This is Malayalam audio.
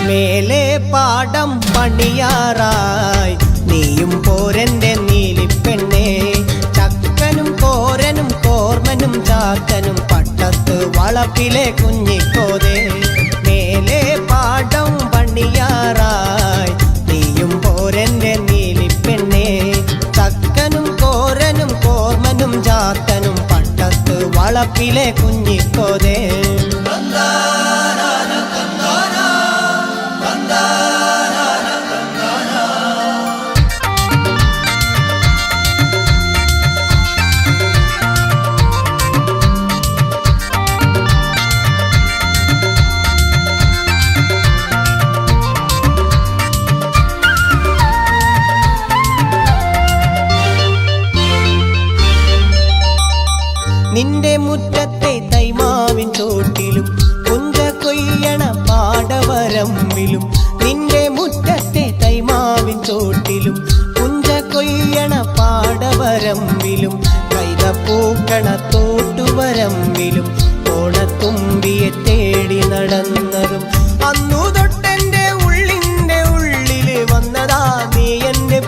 മേലെ പാടം പണിയാറായി നീയും പോരന്റെ നീലിപ്പെണ്ണേ, ചക്കനും കോരനും കോർമനും ചാക്കനും പട്ടത്ത് വളപ്പിലെ കുഞ്ഞിക്കോതേ. മേലെ പാടം പണിയാറായി നീയും പോരന്റെ നീലിപ്പെണ്ണേ, ചക്കനും കോരനും കോർമനും ചാക്കനും പട്ടത്ത് വളപ്പിലെ കുഞ്ഞിക്കോതേ. നിന്റെ മുറ്റത്തെ തൈമാവിൻ ചോട്ടിലും പുഞ്ച കൊയ്യണ പാടവരമ്പിലും, നിന്റെ മുറ്റത്തെ തൈമാവിൻ ചോട്ടിലും പുഞ്ച കൊയ്യണ പാടവരമ്പിലും, കൈതപ്പൂക്കണ തോട്ടുവരമ്പിലും ഓണത്തുമ്പിയെ തേടി നടന്നതും അന്നു തൊട്ടെന്റെ ഉള്ളിന്റെ ഉള്ളില് വന്നതാ നീ എന്റെ